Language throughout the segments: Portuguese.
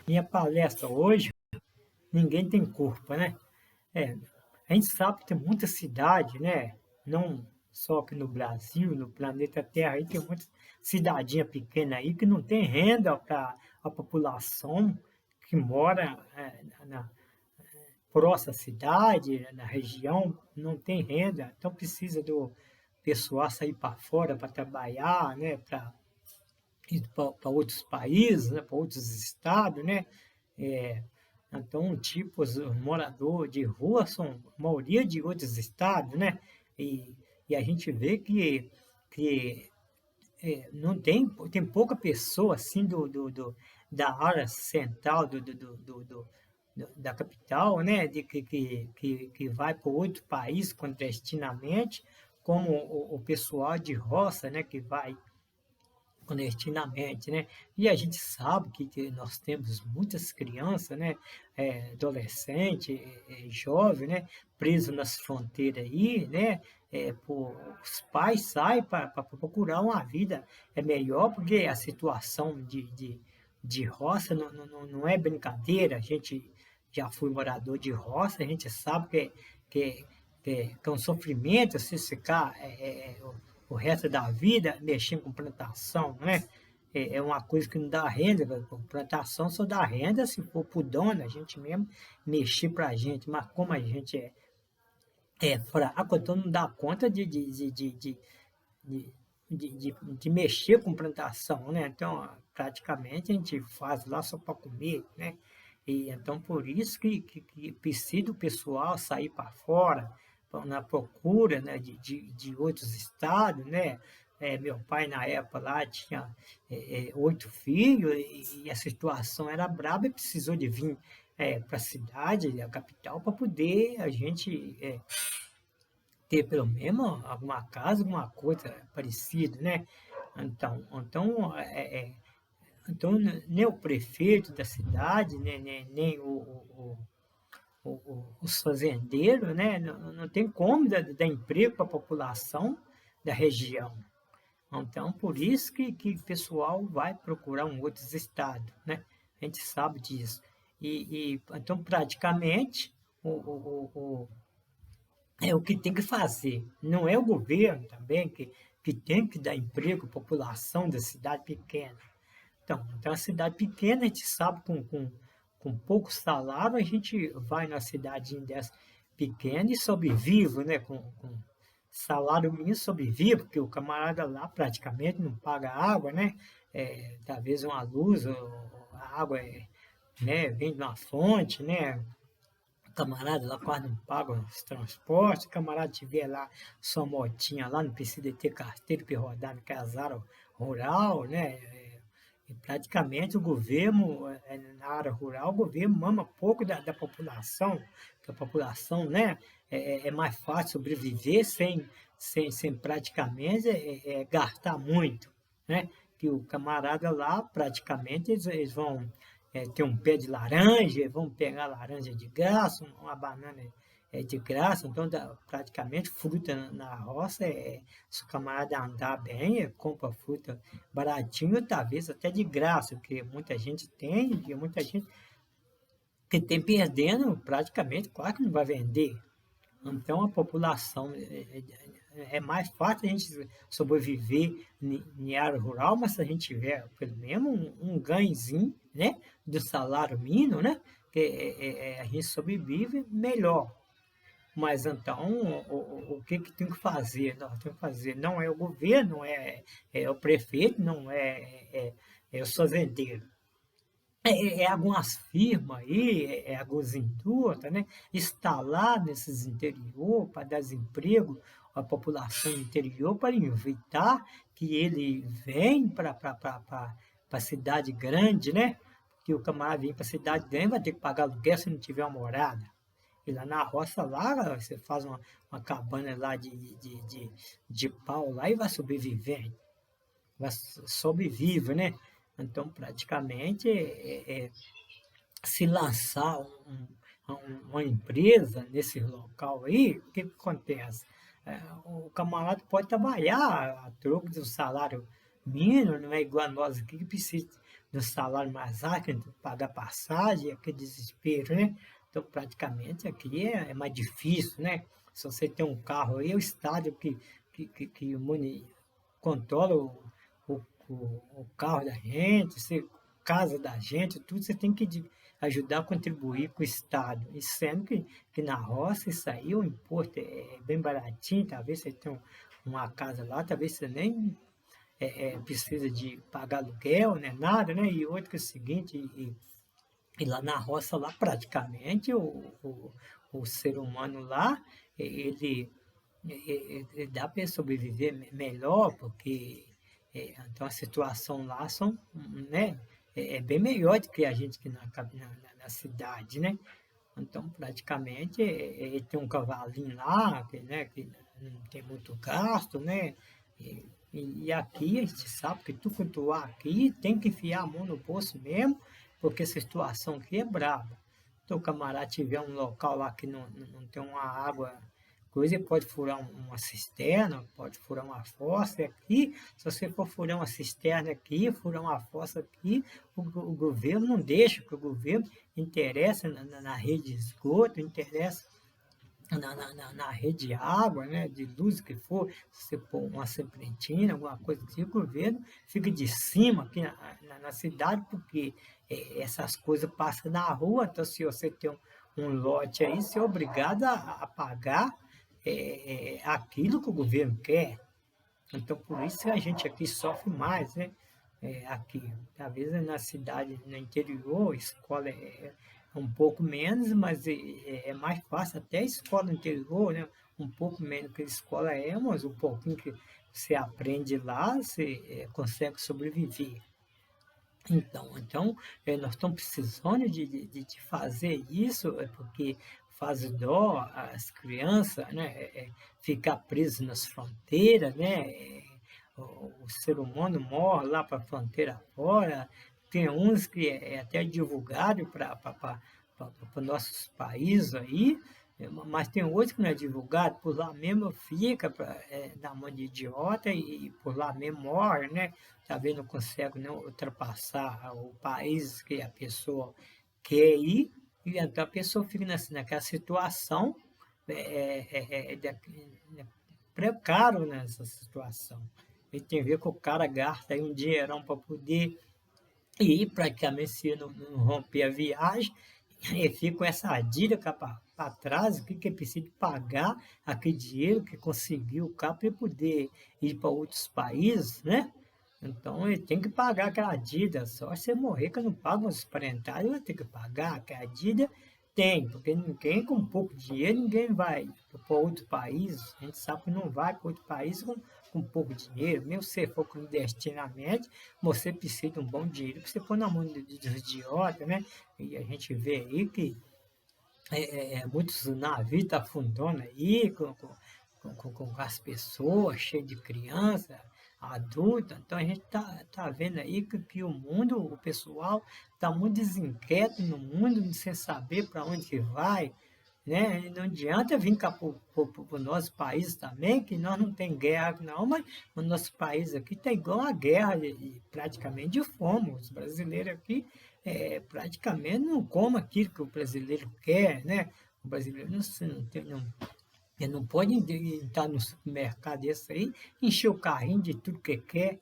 Minha palestra hoje, ninguém tem culpa, né? É, a gente sabe que tem muita cidade, né? Não só aqui no Brasil, no planeta Terra, aí tem muita cidadinha pequena aí que não tem renda para a população que mora na próxima cidade, na região, não tem renda, então precisa do pessoal sair para fora para trabalhar, né? Para ir para outros países, né? Para outros estados, né? É, então, tipo, os moradores de rua são a maioria de outros estados, né? E, e a gente vê que não tem, tem pouca pessoa assim da área central da capital, né? Que vai para outro país clandestinamente, como o pessoal de roça, né? Que vai clandestinamente, né? E a gente sabe que nós temos muitas crianças, né? Adolescente, jovem, né? Preso nas fronteiras aí, né? Os pais saem para procurar uma vida melhor, porque a situação de roça não é brincadeira. A gente já foi morador de roça, a gente sabe que, que é um sofrimento se ficar o resto da vida mexendo com plantação, né? É uma coisa que não dá renda, plantação só dá renda se for para o dono, a gente mesmo mexer para a gente, mas como a gente é fraco, então não dá conta de, de mexer com plantação, né? Então, praticamente a gente faz lá só para comer, né? E então por isso que precisa o pessoal sair para fora, na procura, né, de outros estados, né? Meu pai na época lá tinha 8 filhos e a situação era braba e precisou de vir para a cidade, a capital, para poder a gente ter pelo menos alguma casa, alguma coisa parecida, né? Então, nem o prefeito da cidade, nem os fazendeiros, né? Não tem como dar emprego para a população da região. Então, por isso que o pessoal vai procurar um outro estado, né? A gente sabe disso. Então, praticamente, é o que tem que fazer. Não é o governo também que tem que dar emprego à população da cidade pequena. Então a cidade pequena, a gente sabe, com pouco salário, a gente vai na cidade dessa pequena e sobrevive, né? Com salário mínimo sobrevive, porque o camarada lá praticamente não paga água, né? Talvez uma luz, ou a água né, vem de uma fonte, né? Camarada lá quase não paga os transportes, o camarada tiver lá sua motinha lá, não precisa ter carteira para rodar no casal rural, né? E praticamente o governo, na área rural, o governo mama pouco da população, que a população, né, é mais fácil sobreviver sem praticamente gastar muito, né? Que o camarada lá, praticamente, eles vão ter um pé de laranja, vão pegar laranja de graça, uma banana de graça, então praticamente fruta na roça, se o camarada andar bem, compra fruta baratinho, talvez até de graça, porque muita gente tem, e muita gente que tem perdendo, praticamente quase que não vai vender. Então a população é mais fácil a gente sobreviver em área rural, mas se a gente tiver pelo menos um ganhozinho, né, do salário mínimo, né, que a gente sobrevive melhor. Mas então, o que tem que fazer? Nós temos que fazer, não é o governo, não é o prefeito, não é o fazendeiro. Algumas firmas aí, algumas indústrias, né, instalar nesses interior para dar emprego à população interior para evitar que ele venha para a cidade grande, né? Que o camarada vem para a cidade grande vai ter que pagar aluguel se não tiver uma morada. E lá na roça, lá, você faz uma cabana lá de pau lá e vai sobrevivendo. Vai sobrevive, né? Então, praticamente, se lançar uma empresa nesse local aí, o que acontece? O camarada pode trabalhar a troco de um salário mínimo, não é igual a nós aqui que precisa no salário mais alto, tem que pagar passagem, aquele desespero, né? Então, praticamente, aqui é mais difícil, né? Se você tem um carro aí, é o Estado que controla o, o carro da gente, você, casa da gente, tudo você tem que ajudar a contribuir com o Estado. E sendo que na roça isso aí, o imposto é bem baratinho, talvez você tenha uma casa lá, talvez você nem precisa de pagar aluguel, né, nada, né? E outro que é o seguinte, e lá na roça, lá praticamente, o ser humano lá, ele, dá para sobreviver melhor, porque então a situação lá são, né, bem melhor do que a gente que na cidade, né? Então, praticamente, tem um cavalinho lá, que, né, que não tem muito gasto, né? E aqui a gente sabe que tu quanto aqui tem que enfiar a mão no bolso mesmo, porque essa situação aqui é braba. Então, o camarada tiver um local lá que não tem uma água, coisa, ele pode furar uma cisterna, pode furar uma fossa aqui. Se você for furar uma cisterna aqui, furar uma fossa aqui, o governo não deixa, porque o governo interessa na rede de esgoto, interessa na rede de água, né, de luz que for, se você pôr uma serpentina, alguma coisa assim, o governo fica de cima aqui na cidade, porque essas coisas passam na rua, então se você tem um lote aí, você é obrigado a pagar aquilo que o governo quer. Então, por isso que a gente aqui sofre mais, né? Aqui, talvez na cidade, no interior, a escola é um pouco menos, mas é mais fácil, até a escola no interior, né? Um pouco menos que a escola é, mas um pouquinho que você aprende lá, você consegue sobreviver. Então nós estamos precisando de fazer isso, porque faz dó às crianças, né? Ficar preso nas fronteiras, né? O ser humano morre lá para a fronteira fora. Tem uns que é até divulgado para nossos países aí, mas tem outros que não é divulgado, por lá mesmo fica na mão de idiota e por lá mesmo morre, né? Talvez não consegue não ultrapassar o país que a pessoa quer ir, e então a pessoa fica naquela situação precário nessa situação. E tem a ver que o cara gasta aí um dinheirão para poder ir, praticamente se não romper a viagem, e fica com essa dívida para trás, o que é preciso pagar aquele dinheiro que conseguiu cá para poder ir para outros países, né? Então ele tem que pagar aquela dívida, só se morrer que eu não pago os parentais, vai ter que pagar aquela dívida, tem, porque ninguém com pouco dinheiro, ninguém vai para outro país, a gente sabe que não vai para outro país com pouco dinheiro, mesmo se for clandestinamente, você precisa de um bom dinheiro para você pôr na mão dos idiotas, né? E a gente vê aí que muitos navios estão afundando aí com as pessoas, cheio de criança, adulta. Então a gente tá vendo aí que o mundo, o pessoal está muito desinquieto no mundo, sem saber para onde que vai, né? E não adianta vir cá para o nosso país também, que nós não tem guerra não, mas o nosso país aqui está igual a guerra, praticamente de fome. Os brasileiros aqui praticamente não comem aquilo que o brasileiro quer, né? O brasileiro não tem, ele não pode entrar no supermercado desse aí, encher o carrinho de tudo que quer,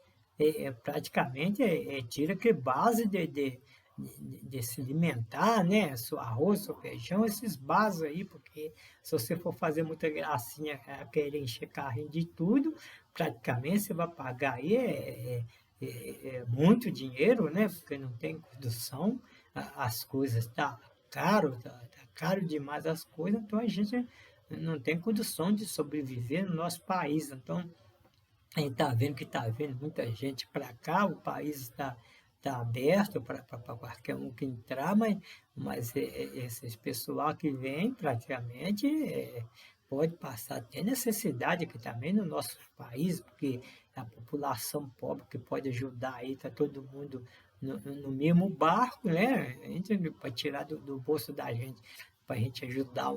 praticamente tira que base de se alimentar, né? Seu arroz, seu feijão, esses bases aí, porque se você for fazer muita gracinha, querer encher carrinho de tudo, praticamente você vai pagar aí muito dinheiro, né? Porque não tem condução, as coisas tá caro, tá caro demais as coisas, então a gente não tem condição de sobreviver no nosso país. Então, a gente está vendo que está vindo muita gente para cá, o país está aberto para qualquer um que entrar, mas esse pessoal que vem praticamente pode passar até necessidade aqui também no nosso país, porque a população pobre que pode ajudar aí, está todo mundo no mesmo barco, né? Para tirar do bolso da gente, para a gente ajudar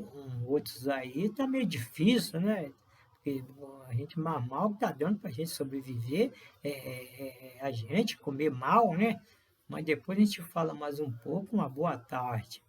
outros aí, está meio difícil, né? Porque a gente mal está dando para a gente sobreviver, a gente comer mal, né? mas depois a gente fala mais um pouco. Uma boa tarde.